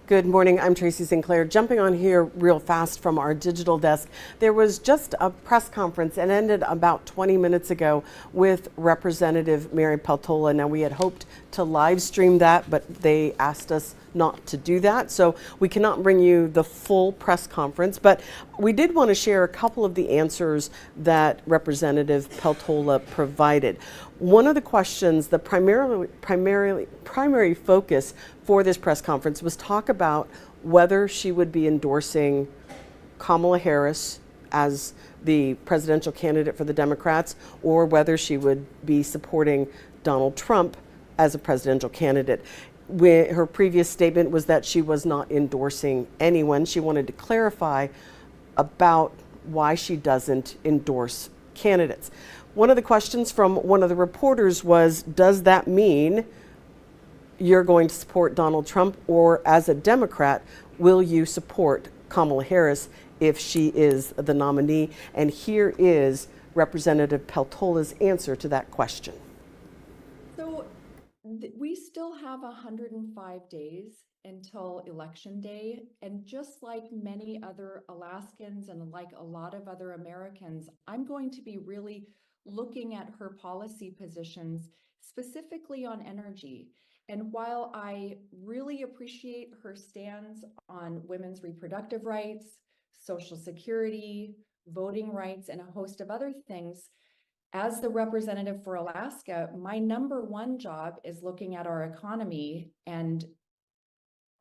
Good morning. I'm Tracy Sinclair. Jumping on here real fast from our digital desk. There was just a press conference and ended about 20 minutes ago with Representative Mary Peltola. Now, we had hoped to live stream that, but they asked us not to do that. So we cannot bring you the full press conference, but we did want to share a couple of the answers that Representative Peltola provided. One of the questions, the primary focus for this press conference was talk about whether she would be endorsing Kamala Harris as the presidential candidate for the Democrats, or whether she would be supporting Donald Trump as a presidential candidate. Her previous statement was that she was not endorsing anyone. She wanted to clarify about why she doesn't endorse candidates. One of the questions from one of the reporters was, does that mean you're going to support Donald Trump, or as a Democrat, will you support Kamala Harris if she is the nominee? And here is Representative Peltola's answer to that question. So we still have 105 days until Election Day. And just like many other Alaskans and like a lot of other Americans, I'm going to be really looking at her policy positions, specifically on energy. And while I really appreciate her stands on women's reproductive rights, Social Security, voting rights, and a host of other things, as the representative for Alaska, my number one job is looking at our economy and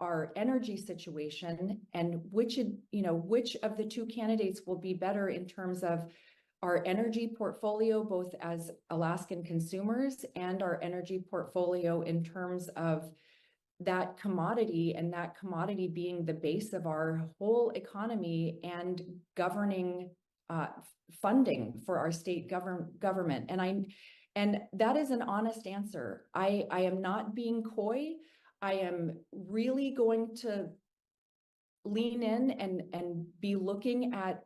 our energy situation, and which of the two candidates will be better in terms of our energy portfolio, both as Alaskan consumers, and our energy portfolio in terms of that commodity, and that commodity being the base of our whole economy and governing funding for our state government. And that is an honest answer. I am not being coy. I am really going to lean in and be looking at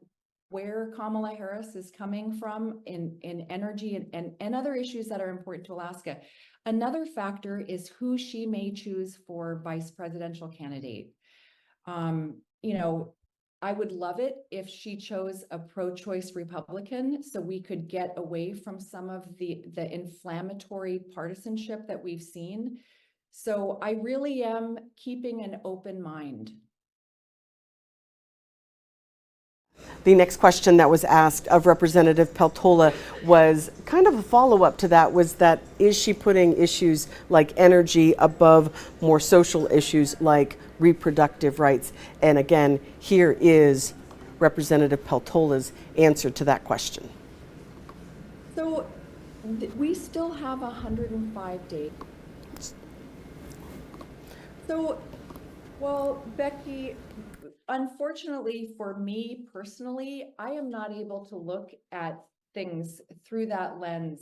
where Kamala Harris is coming from in energy and other issues that are important to Alaska. Another factor is who she may choose for vice presidential candidate. I would love it if she chose a pro-choice Republican, so we could get away from some of the inflammatory partisanship that we've seen. So I really am keeping an open mind. The next question that was asked of Representative Peltola was kind of a follow-up to that, was that, is she putting issues like energy above more social issues like reproductive rights? And again, here is Representative Peltola's answer to that question. So we still have 105 days. So, well, Becky, unfortunately for me personally, I am not able to look at things through that lens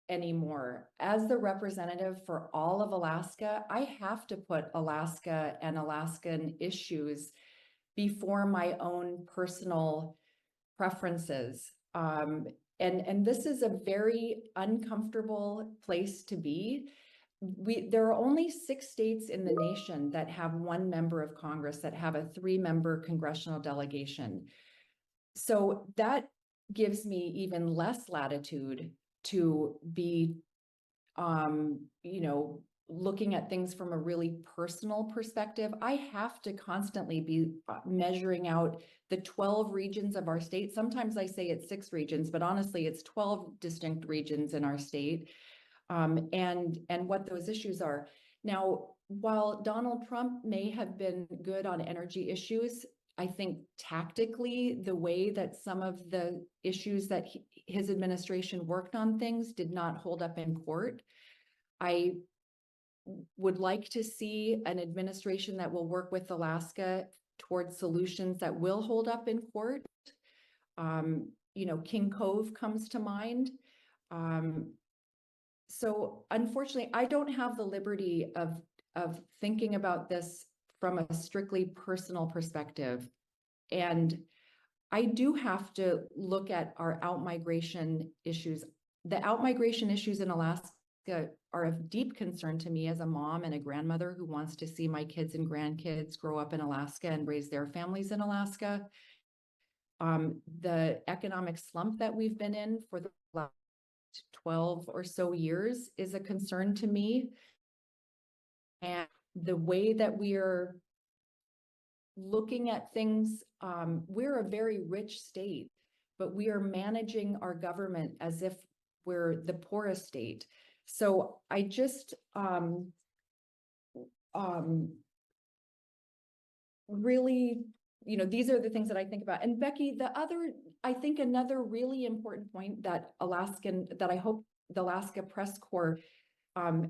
anymore. As the representative for all of Alaska, I have to put Alaska and Alaskan issues before my own personal preferences. And this is a very uncomfortable place to be. There are only 6 states in the nation that have 1 member of Congress, that have a 3-member congressional delegation. So that gives me even less latitude to be, looking at things from a really personal perspective. I have to constantly be measuring out the 12 regions of our state. Sometimes I say it's 6 regions, but honestly, it's 12 distinct regions in our state. And what those issues are. Now, while Donald Trump may have been good on energy issues, I think tactically, the way that some of the issues that his administration worked on things did not hold up in court. I would like to see an administration that will work with Alaska towards solutions that will hold up in court. King Cove comes to mind. So unfortunately, I don't have the liberty of thinking about this from a strictly personal perspective. And I do have to look at our outmigration issues. The outmigration issues in Alaska Alaska are of deep concern to me as a mom and a grandmother who wants to see my kids and grandkids grow up in Alaska and raise their families in Alaska. The economic slump that we've been in for the last 12 or so years is a concern to me. And the way that we are looking at things, we're a very rich state, but we are managing our government as if we're the poorest state. So I just really, these are the things that I think about. And Becky, I think another really important point that I hope the Alaska Press Corps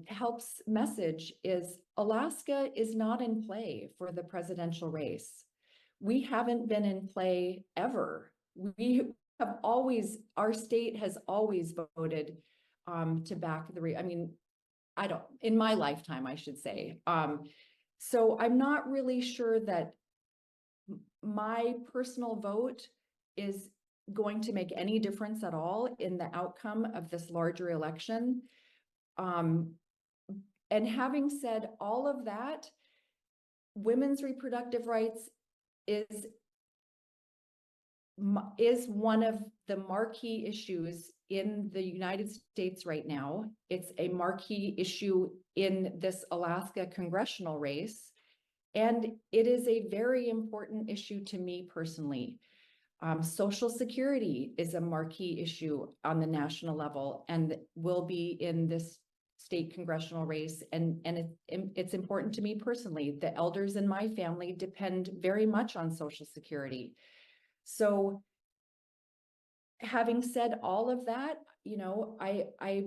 helps message is Alaska is not in play for the presidential race. We haven't been in play ever. Our state has always voted to back the race. I mean, in my lifetime, I should say. So I'm not really sure that my personal vote is going to make any difference at all in the outcome of this larger election. And having said all of that, women's reproductive rights is one of the marquee issues in the United States right now. It's a marquee issue in this Alaska congressional race, and it is a very important issue to me personally. Social Security is a marquee issue on the national level and will be in this state congressional race. And it's important to me personally. The elders in my family depend very much on Social Security. So having said all of that, I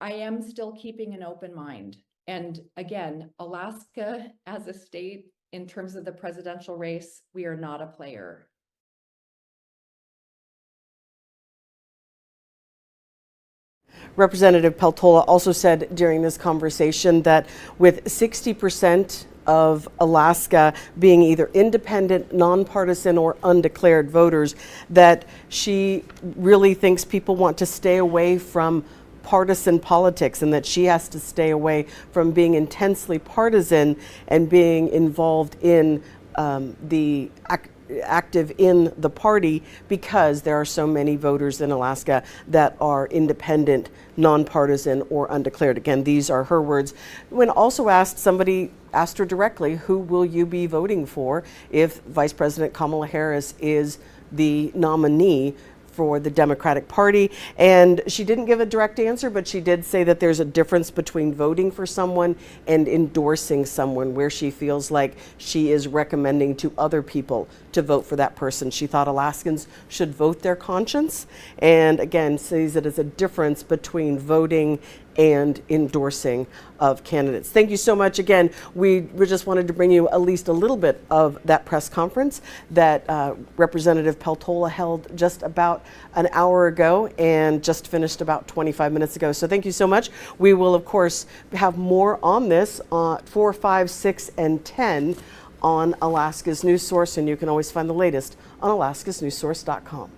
am still keeping an open mind. And again, Alaska as a state, in terms of the presidential race, we are not a player. Representative Peltola also said during this conversation that with 60% of Alaska being either independent, nonpartisan, or undeclared voters, that she really thinks people want to stay away from partisan politics and that she has to stay away from being intensely partisan and being involved in active in the party because there are so many voters in Alaska that are independent, nonpartisan, or undeclared. Again, these are her words. When also somebody asked her directly, who will you be voting for if Vice President Kamala Harris is the nominee for the Democratic Party? And she didn't give a direct answer, but she did say that there's a difference between voting for someone and endorsing someone, where she feels like she is recommending to other people to vote for that person. She thought Alaskans should vote their conscience, and again sees it as a difference between voting and endorsing of candidates. Thank you so much. Again, we just wanted to bring you at least a little bit of that press conference that Representative Peltola held just about an hour ago and just finished about 25 minutes ago. So thank you so much. We will, of course, have more on this 4, 5, 6, and 10 on Alaska's News Source, and you can always find the latest on alaskasnewssource.com.